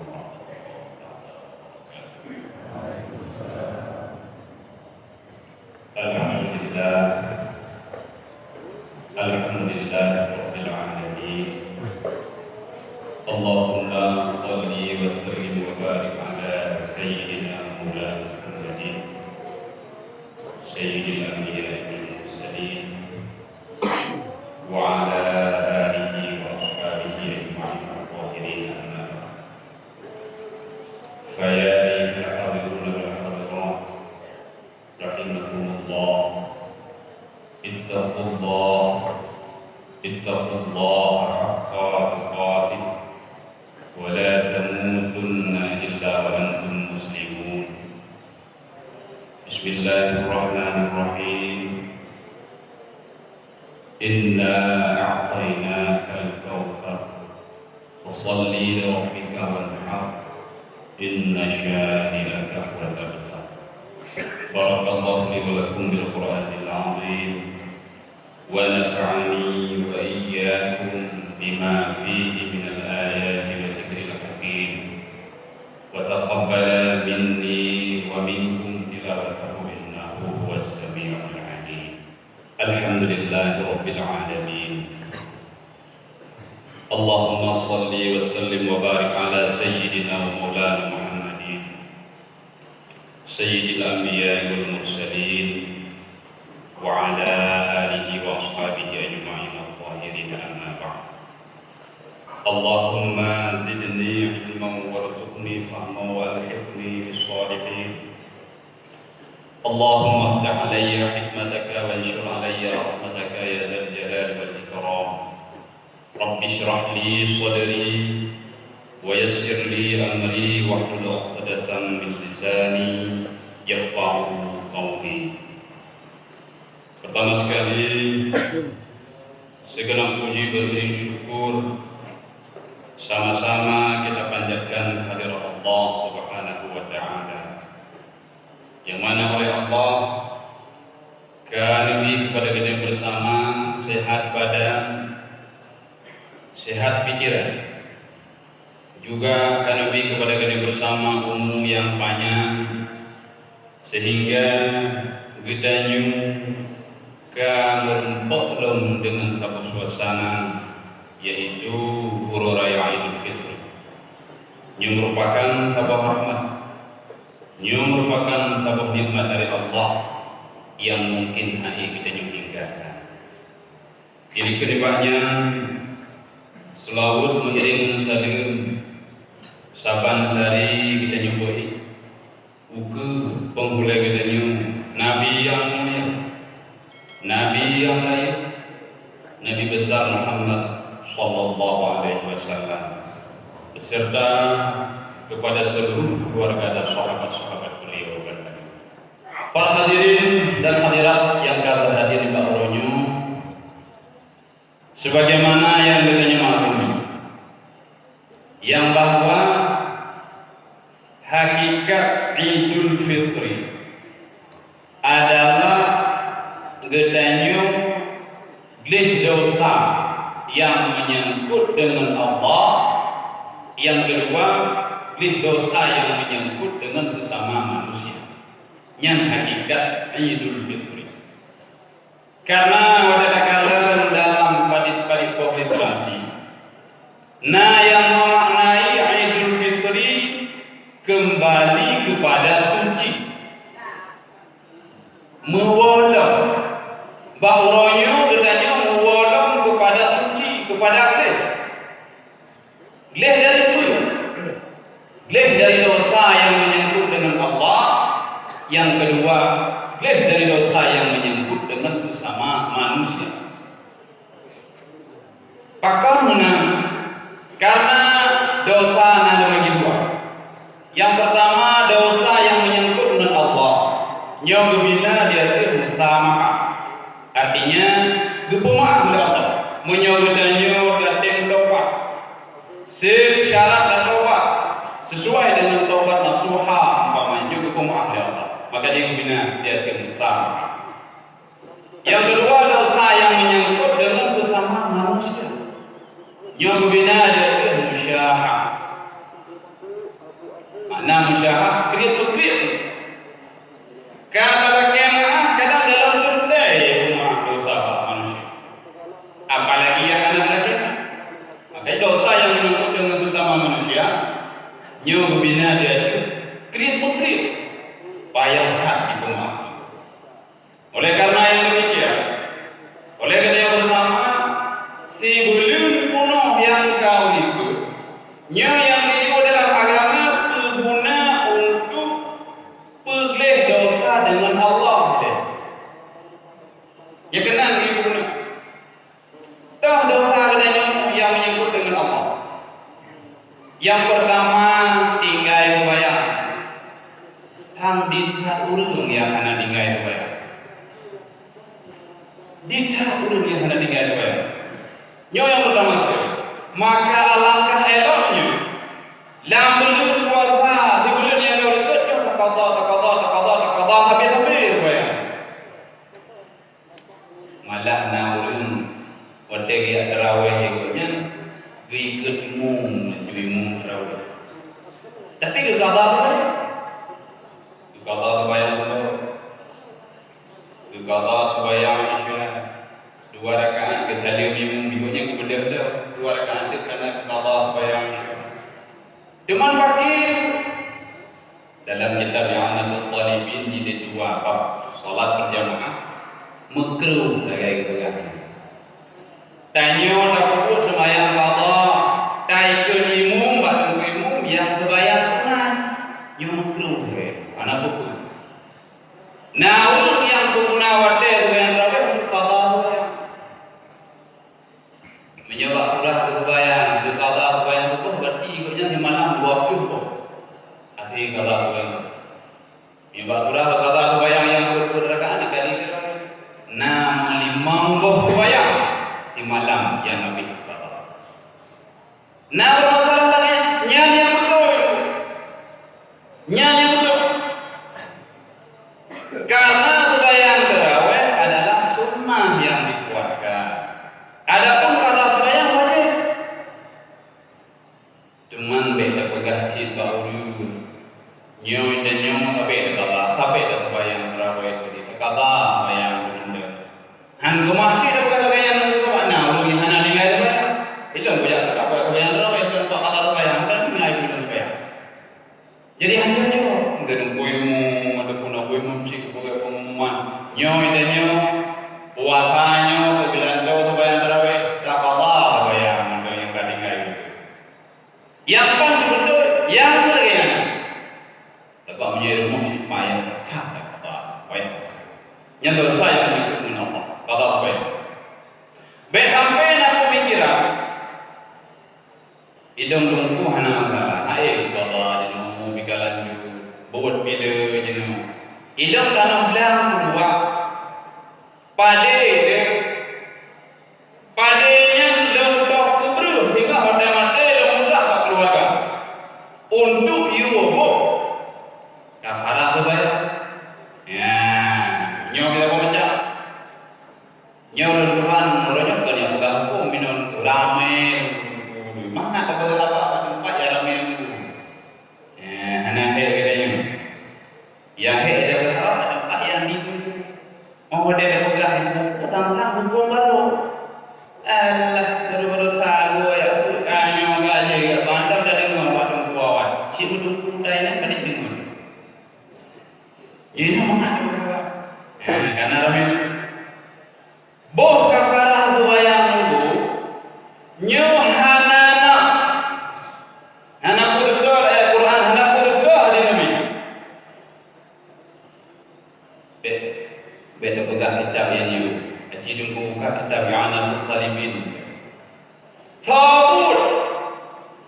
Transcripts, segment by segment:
warahmatullahi wabarakatuh. Alhamdulillah, alhamdulillah rabbil alamin. Allahumma shalli wa sallim wa barik ala sayyidina Maulana Muhammadin sayyidil anbiya'i wal mursalin wa ala alihi wa ashabihi ajma'in al-zahirin amma ba'd. Fa ya ayyuhal hadirun wal hadirat rahimakumullah, ittaqullaha haqqa tuqatih wa la tamutunna illa wa antum muslimun. Bismillahirrahmanirrahim. Inna a'tainaka al-kawthar fasholli li rabbika wanhar inna shani'aka huwal abtar. Barakallahu li wa lakum bil Qur'anil 'azim wa nafa'ani wa iyyakum bima fihi min al-ayati wa dzikril hakim wa taqabbala minni wa minkum tilawatahu innahu huwas sami'ul 'alim. Alhamdulillahi rabbil alamin. Allahumma shalli wa sallim wa barik ala sayyidina wa maulana Muhammadin sayyidil anbiya'i wal mursalin wa ala alihi wa ashabihi ajma'in al-zahirin amma ba'd. Allahumma zidni ilman warzuqni fahman wa alhiqni bis-shalihin. Allahumma aftah alayya hikmataka wa anshur alayya rahmataka ya dzal jalali wal ikram. Rabbi shrah li sadri wa yassir li amri wahlul 'uqdatam min lisani yafqahu qawli. Pertama sekali, segenap puji beriring syukur sama-sama kita panjatkan kehadirat Allah Subhanahu wa ta'ala, yang mana oleh Allah karuniai kepada kita bersama sehat badan, sehat pikiran, juga karuniai kepada kita bersama umur yang panjang, sehingga kita merempok dengan satu suasana, yaitu Hari Raya Idul Fitri, yang merupakan sebuah rahmat, yang merupakan sebuah nikmat dari Allah yang mungkin hanya kita hinggakan. Jadi kedepannya selalu mengiring saling saban sari kita nyebut uke penghula kita Nabi yang mulia, Nabi yang lain, Nabi besar Muhammad sallallahu alaihi wasallam, beserta kepada seluruh keluarga dan sahabat-sahabat beliau. Para hadirin dan hadirat yang kata hadir di Bakronyo, sebagaimana yang kita maklumi, yang bahwa hakikat Idul Fitri adalah gedanyo glih dosa yang menyangkut dengan Allah, yang kedua glih dosa yang menyangkut dengan sesama manusia, yang hakikat Idul Fitri. Karena pada kala dalam palit-palit publikasi, yang memaknai Idul Fitri kembali kepada suci, mewolong bahronya gedanya mewolong kepada suci, kepada gleh dari dulu, gleh dari dosa yang menyangkut dengan Allah, yang kedua gleh dari dosa yang menyangkut dengan sesama manusia. Pakarna karena dosa ada bagi dua. Yang pertama dosa yang menyangkut dengan Allah, yang berbina dia itu musamaha, artinya berpemaaf oleh Allah, menyaudatnya datang taubat, syarat dan taubat sesuai dengan taubat nasuha, umpamanya berpemaaf oleh Allah, maka dia berbina dia itu musamaha. Yang kedua dosa yang menyangkut dengan sesama manusia, yang berbina dia itu musyahah, Makna musyahah kriat-kriat. Kalau kemah kadang dalam tundai rumah dosa manusia. Apalagi yang anak lelaki. Maka dosa yang menyangkut dengan sesama manusia, nyo bina dia itu kriat-kriat. Payah tak dimaafkan. Oleh karena yang demikian, oleh karena yang bersama, si belum penuh yang kau ikut, nyo yang diikut dalam agama berguna untuk pelih dosa dengan Allah. Ya kenal ibu guna. Tahu dosa adanya yang menyangkut dengan Allah. Yang pertama tinggal bayar. Hang ditah urung yang hana tinggal bayar. Ditah urung yang hana tinggal bayar. Nyo yang pertama sekali. Maka alangkah eloknya lamun puasa di bulan yang berikut yo takada habis bayar. Malah na urung wate ya tarawih ikutnya ikut imum tarawih. Tapi ke qada bayar. Qada sembahyang subuh, qada sembahyang isya, 2 rakaat ke talim imam bikunya ke benda-benda 2 rakaat itu karena qada sembahyang isya. Cuman pagi dalam kitab I'anatul Talibin jilid 2 bab salat berjamaah makruh sebagai kebiasaan. Tanya dapat sembahyang qada, taikun imam batu imam yang sembahyang sunat, yang makruh. Anak buku. Nah, urut yang berguna wadah yang rakyat untuk qada sembahyang. Menyebab surah sembahyang, itu qada sembahyang itu berarti ikutnya di malam 20 kok. Arti qada sembahyang. Menyebab surah qada sembahyang yang berrakaat kali kira 65 sembahyang di malam yang lebih qada. Nah, bermasalah lagi nyanyi yang betul. Nyanyi betul. Karena sembahyang tarawih adalah sunnah yang dikuatkan. Adapun kata sembahyang wajib. Cuman beda pegah sid bauru. Nyo dan nyo tapi ada sembahyang tarawih jadi kata sembahyang benda. Han masih ada pegah sembahyang itu mana lu yang hana dengar sembahyang. Itu budak tak apa sembahyang tarawih itu kata sembahyang kan nilai sembahyang. Jadi hancur gedung kuimu ada pun kuimu cik buat pengumuman nyo dan nyo puasanya kegilaan kau sembahyang tarawih tak qada sembahyang ada yang kadingai yang pas betul yang lagi dapat menjadi musik payah tak qada payah yang dosa yang ikut dengan Allah qada sembahyang baik sampai nak pemikiran hidung lumpuh hana masalah air qada jenuh bikalan buat bila jenuh hidung tanam belang keluar padanya lembah kubruh hingga mata-mata lemah keluarga untuk yuwo kafarah kebayar ya nyo kita baca nyo dan Tuhan meronyokkan yang pegang hukum minum rame mana apa tempat ya rame anak yang ada berharap tempat yang dibunuh. Oh dia ada pegang utang-utang hukum baru. Allah baru-baru salu ya kanyo gaje ya bandar dah dengar wadung kuawan. Si udung kundai nak balik dengar. Jadi nama nak berapa? Karena ramai. Boh kafarah sembahyang dulu. Nyo hana nafs. Hana betul ayat Quran hana betul ada nabi. Beda pegang kitab yang you acidung buka kitab I'anatul Talibin Thabut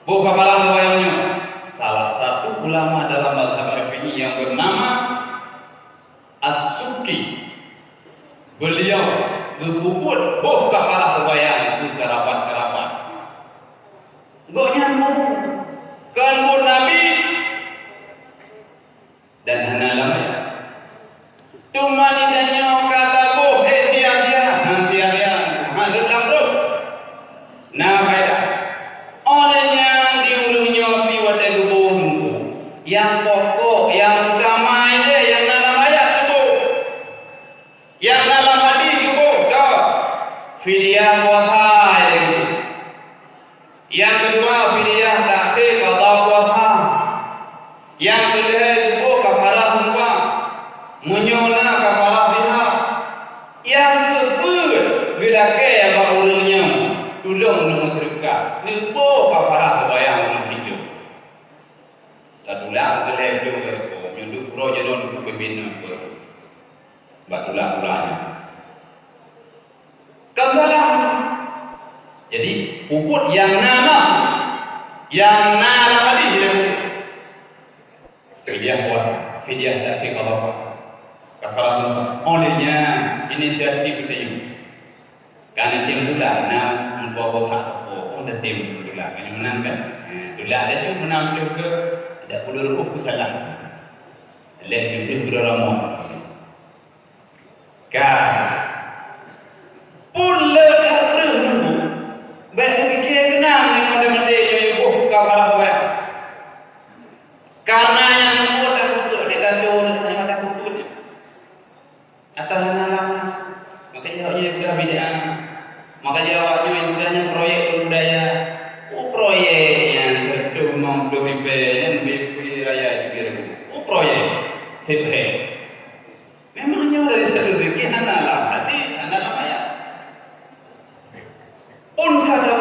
buka parang sembahyangnya salah satu ulama dalam mazhab Syafi'i yang bernama As-Subki beliau berbubut buka parang sembahyang itu kerabat-kerabat goknya mau kan Nabi dan hana lama Tuman idanya kata boh tiap-tiap handur lamruh. Nah baiklah. Olehnya diurungnya piwat gubuh yang pokok, yang utama ini, yang dalam ayat itu, yang dalam hadis itu, dah fidyah puasa itu. Yang kedua fidyah takhir qada puasa. Yang kedua itu kafarah sumpah, menyona kafarah biha. Yang kedua bila kaya baurnya tolong mengerjakan, nipo kafarah bayang mencinta. Tatulah kelih tu ko nyundu pro jadon ku pembina ko batulah ulanya kagalah. Jadi ukut yang nafsu yang tadi dia fidyah puasa, fidyah takhir qada puasa, kafaratun. Olehnya inisiatif kita ini karena tim bulan membawa puasa untuk tim bulan ini menangkan bulan itu menang juga. Tidak perlu ruku salam. Lebih berramah. Kan? Pulau terpenuh. Baik fikir kenang dengan demande yang ibu kabarah baik. Karena yang ibu tak kutuk dia gaduh dengan tak kutuk. Atau halang. Maka jawabnya juga beda. Maka jawabnya itu hanya proyek budaya. Proyek yang betul mau yang raya proyek fithe memangnya dari satu segi hanalah hadis hanalah ayat pun kata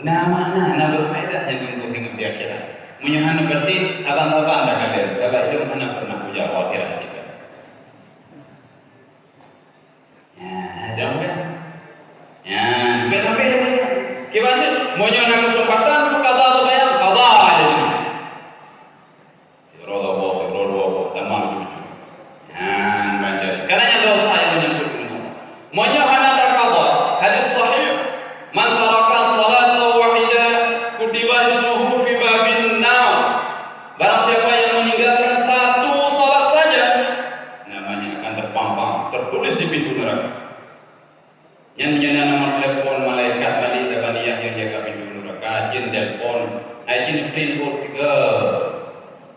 nama berfaedah yang untuk hidup di akhirat menyahana berarti abang-abang dah kadir sebab itu mana pernah ujar akhirat kita jauh kan sampai gimana menyahana kesempatan kata bayang kata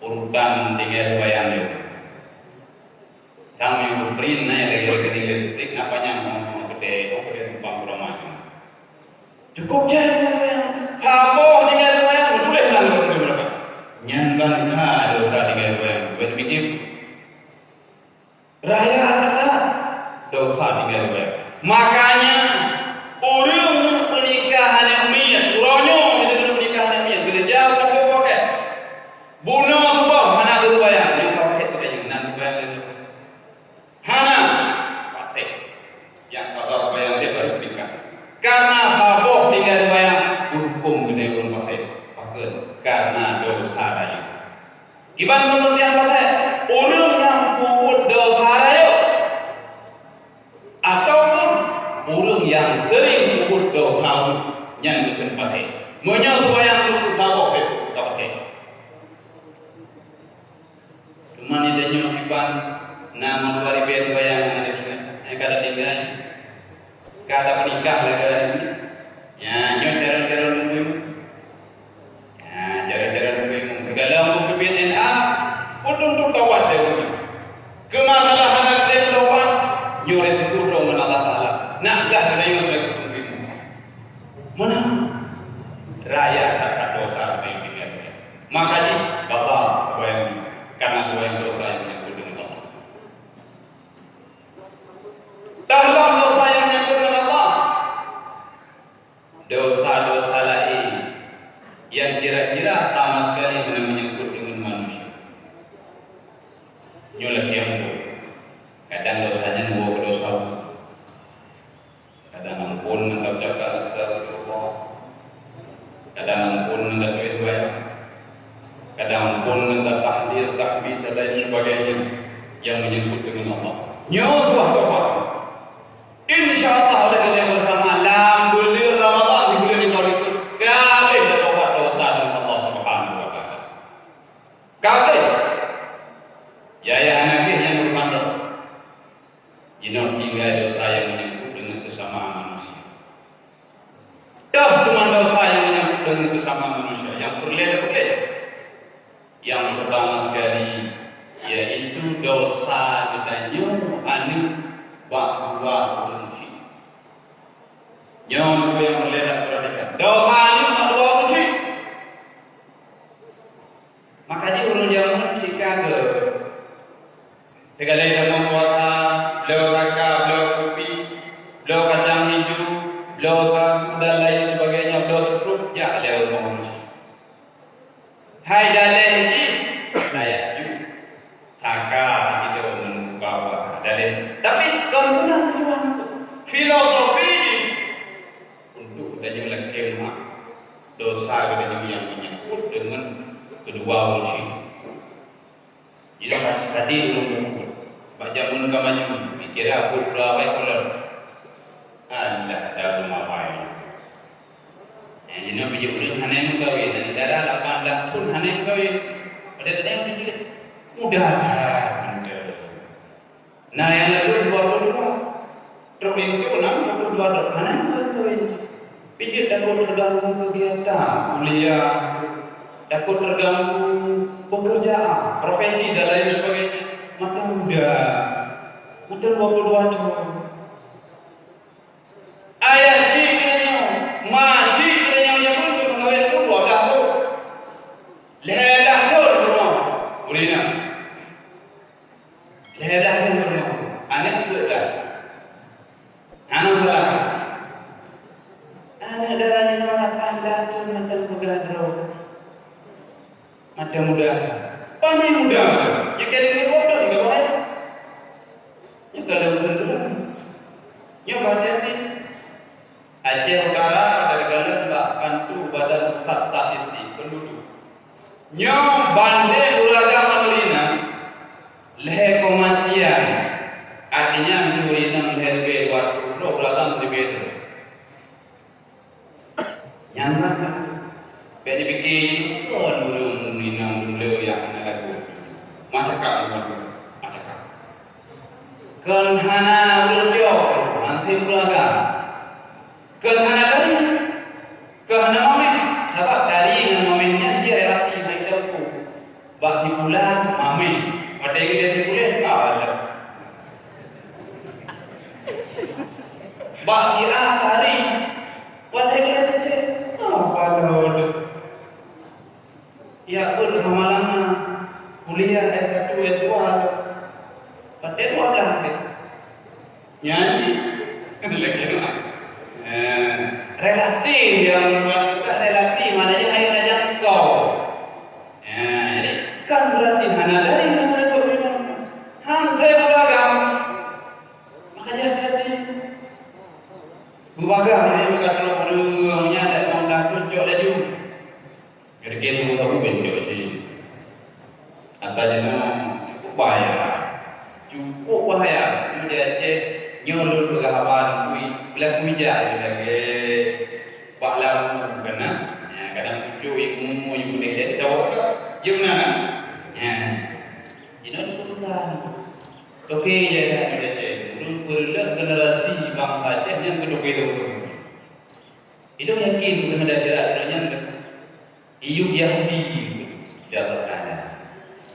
urutan tinggal bayang itu. Kamu yang berprint naik lagi detik apanya mau gede, numpang kurang macam. Cukup jangan kamu tinggal bayang boleh lalu mereka. Nyankan dosa tinggal bayang. Berpikir raya kata dosa tinggal bayang. Makanya orang pernikahan yang miyat, uronyo itu pernikahan yang miyat. Bila jauh tak boleh. Bunuh semua mana berbayang yang pakai tu yang nan bayang itu. Hana pakai yang pasal bayang dia baru nikah. Karena habuk tinggal bayang hukum gede pun pakai karena dosa raya. Gimana menurut yang pakai orang yang puput dosa raya ataupun orang yang sering puput dosa yang bukan pakai. Menyau supaya untuk habuk itu tak pakai. Cuma dia nyokiban nama luar biasa bayang ada tinggal, kada tinggal, kada menikah lagi ini. Ya, cara-cara nunggu, cara-cara nunggu. Kalau nunggu BNA, untuk tawat deh. Kemasalahan ada tawat, nyurat itu dong Allah Taala. Nak dah ada yang lagi nunggu. Mana? Raya kata dosa yang tinggal. Makanya bapak bayang. Karena semua yang dosa yang menyangkut dengan Allah. Dalam dosa yang menyangkut dengan Allah, dosa-dosa lain yang kira-kira sama sekali menyangkut dengan manusia. Nyolak yang kadang dosanya membawa ke dosa, kadang ampun mengucap cakap astagfirullah, kadang ampun mengucap doa. Kadang pun tentang tahdir, tahmid dan lain sebagainya yang menyebut dengan Allah. Nyawa sebuah doa. InsyaAllah oleh kita bersama dalam bulan Ramadan di bulan yang itu kali bertobat dosa dengan Allah Subhanahu Wa Taala. Kali ya anak yang berpandang jinak tinggal dosa yang menyebut dengan sesama manusia. Dah cuma dosa yang menyebut dengan sesama manusia yang berleda-leda. Yang pertama sekali yaitu dosa gedanyo anu buat kunci. Jangan lupa yang melihat perhatikan. Dosa anu buat kunci. Maka dia urun yang kunci kagak. Tegala ida membuat beliau raka, beliau kopi, beliau kacang hijau, beliau dan lain sebagainya, beliau cukup ya beliau mengunci. Hai dalil ji, saya ju, taka kita membawa dalil. Tapi kemudian tujuan filosofi untuk kita lagi dosa kita yang menyangkut dengan kedua kunci. Jadi tadi belum baca mun kamaju pikir apa baik pula. Anda dah rumah jadi nak pergi urus hanen kawin, negara 8 tahun hanen kawin. Pada yang pergi mudah aja. Nah yang lalu 22, terus itu 62 hanen kawin. Pergi takut terganggu kegiatan kuliah, takut terganggu pekerjaan, profesi dan lain sebagainya. Mata muda, mata 22 tahun. Ayah si kena masih muda, paling muda, ya kalau bodoh juga bahaya, ya kalau benar, ya berarti Aceh Utara dari galan bantu Badan Pusat Statistik penduduk, nyom banding beragam Madinah, leher komasian, artinya Madinah leher berdua, beragam berbeda, nyaman, beda bikin, macam kenhana urjo anti uraga kenhana dari kenhana momen dapat dari dengan momennya dia relatif baik aku bagi bulan momen ada yang dia bulan ada bagi hari wajah kita saja apa lalu ya pun hamalan kuliah S1, S2 pakai 12 nyanyi lagi relatif yang bukan relatif maknanya ayo aja kau jadi kan berarti hana dari hana itu hantai beragam maka dia hati berbagai yang berkata burungnya ada yang tunjuk lagi jadi kita tahu bentuk sih apa jenak cukup bahaya dia cek nyolol bergahaban kui bila kui jah lagi pak lalu kena kadang tujuh ikmu yang boleh dia tahu yang mana ini urusan okey je dia cek berulang generasi bangsa Aceh yang kedua itu yakin terhadap jaraknya iu Yahudi jatuhkan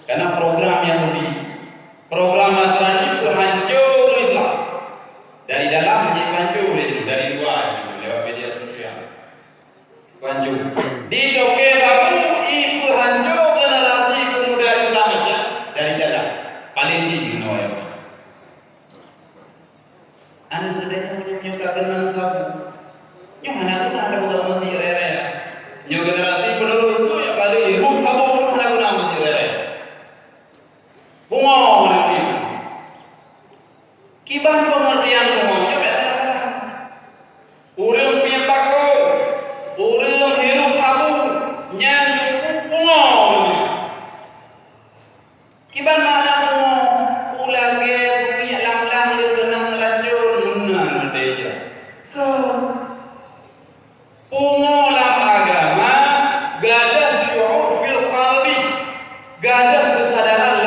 karena program Yahudi, program Nasrani itu hancur Islam dari dalam menjadi hancur dari luar lewat media sosial hancur. Di Tokyo kamu itu hancur generasi pemuda Islam aja dari dalam paling tinggi noy. Anak muda yang menyukai kenal kamu, yang anak itu ada bukan mesti rere, yang generasi penerus itu yang kali hidup kamu mana guna mesti rere. Bunga nanti. Kiban pengertian semuanya beda. Urang punya pakai, urang hirup sabu, nyanyi bunga. Kiban mana bunga? Ulage punya lang-lang dia benang racun benar dia. Bunga dalam agama gadah syu'ur fil qalbi, gadah kesadaran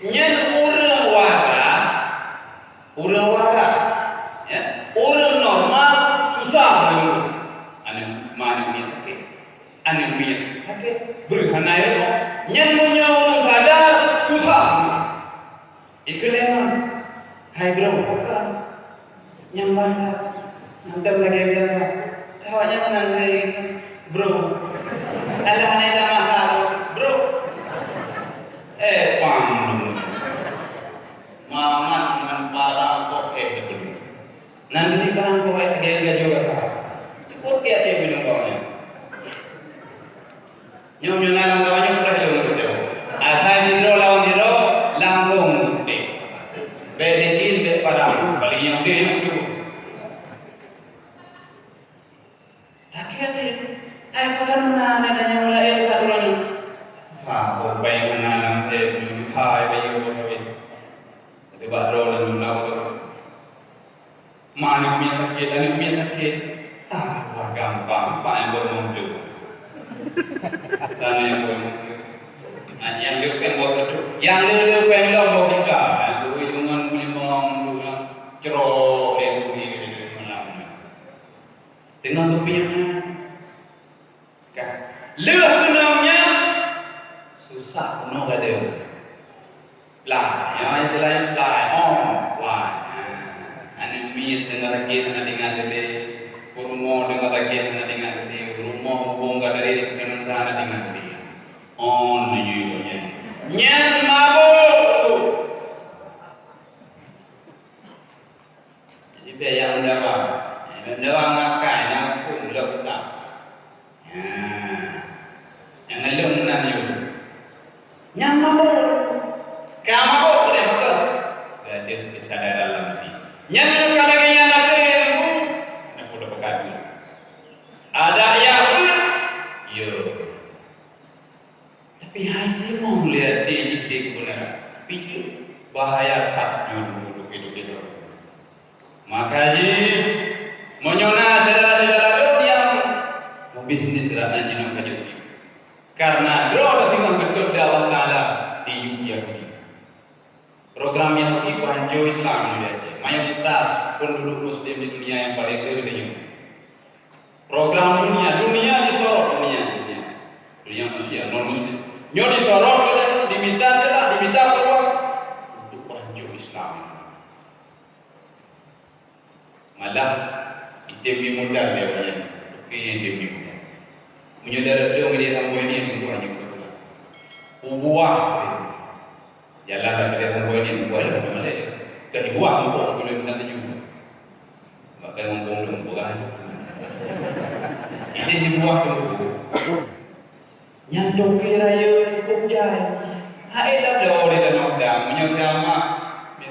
nyen urang war Ikuleman. Hai bro, bukan. Nyaman tak? Nanti lagi biasa. Tawaknya menanti bro. Alah ini dah mahal bro. Pam. Mamat dengan parang kok dulu. Nanti parang kok dia juga tak. Cukup dia bilang kawanya. Nyom ngalang kawanya udah hilang dia. Ada diro lawan diro langsung deh. Berikin deh parang paling yang dia yang dulu. Tak kira ay makan mana nanya mulai itu satu orang. Kau bayang ngalang belum kai bayang kawin. Itu badro dan lunak tu. Mana punya takut. Gampang, Pak yang bermuncul. Tanah yang bermuncul. Yang dia kan buat itu. Yang dia pengen buat kita. Itu hitungan punya mong, cerok dia punya mana. Tengah tu punya kan. Lewat punanya susah puno ada. Lah, yang selain lah. Ane mi tengah lagi tengah tinggal dia. Rumah dengan lagi dengan dia, rumah bongga dari dengan tanah dengan dia. On ni, nyan mabuk. Jadi biar yang dapat ngakai, nak pun lepas. Yang ngelum nanti. Nyan mabuk, kamu mabuk boleh betul. Jadi kesadaran dalam ni. Nyan kalau lagi yang nanti. Ada yang yo. Tapi hati mau lihat dia benar. Tapi bahaya kat dulu gitu. Maka ji menyona saudara-saudara yang mau bisnis rana jinak kaji. Karena doa firman betul dari Allah Taala di Yogyakarta. Program yang dipanjau Islam ini aja. Mayoritas penduduk Muslim di dunia yang paling kecil. Program dunia disorot dunia manusia non muslim. Nyo disorot oleh diminta keluar untuk panjang Islam. Malah demi modal dia banyak. Demi modal. Menyedar dia media sampai ini untuk panjang keluar. Ubuah. Jalan dari sampai ini buat apa malah. Kedua ubuah boleh nanti juga. Maka ngomong bukan. Ini dibuat dulu. Nyantuk kira ya cukup jaya. Hai dah dah dia nak dah menyagama.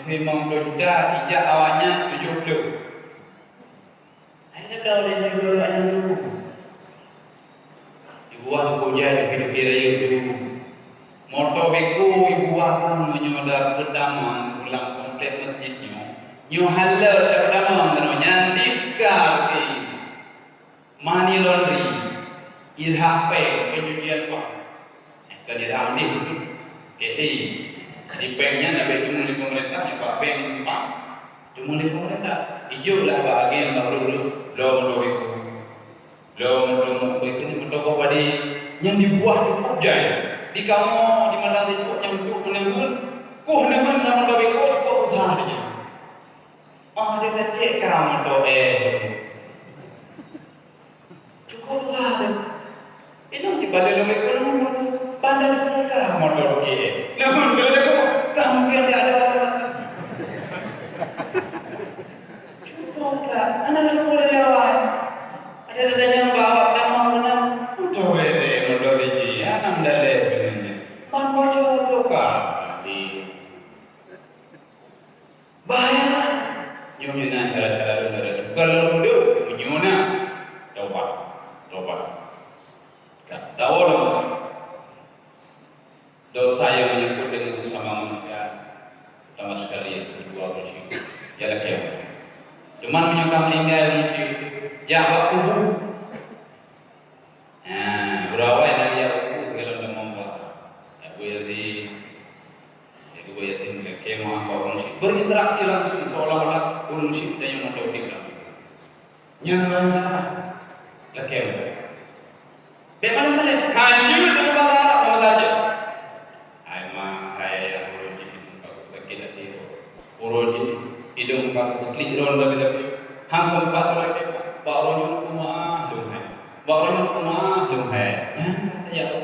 Memang sudah ijak awaknya 70. Hai dah dia nak dulu ayat dulu. Dibuat cukup jaya kira ya dulu. Motor beku ibu akan menyodar pertama ulang komplek masjidnya. Nyu halal pertama namanya dikar money laundry, irhaq pay, pencucian uang. Kalau dirham ni, KTI, di banknya nak cuma di pemerintah, yang pak bank pak, cuma di pemerintah. Ijo lah bahagian baru lo itu ni bertokok pada yang dibuat cukup jaya. Di kamu di mana itu yang cukup menembun, nama lo beko cukup sahaja. Oh dia tak cek kamu tu cukup sahaja. Ini mesti balik lagi kalau pandai mereka motor ke. Namun kalau kamu yang tidak ada cukup lah. Anak cukup dari awal. Ada yang bawa nama mana? Udah motor ini. Anak dalek ini. Man bocor luka. Bahaya. Nyunyuna salah-salah dulu. Kalau duduk nyunyuna tobat. Tak tahu lah dosa yang menyangkut dengan sesama manusia. Pertama sekali yang kedua bersyukur. Ialah kiamat. Cuman menyangka meninggal bersyukur. Jawab kubur. Berapa yang dari jawab kubur kalau dah membuat. Aku yatim kemah orang syukur. Berinteraksi langsung seolah-olah orang syukur dan yang mendokik lagi. Yang lancar. Kiamat. Bagaimana? Hanyut dengan bahasa Arab saja. Hai yang berjin bagi Uroji hidung empat klik ron tapi hang keempat lagi pak ronyo kumah dong hai, pak ronyo kumah dong hai, ya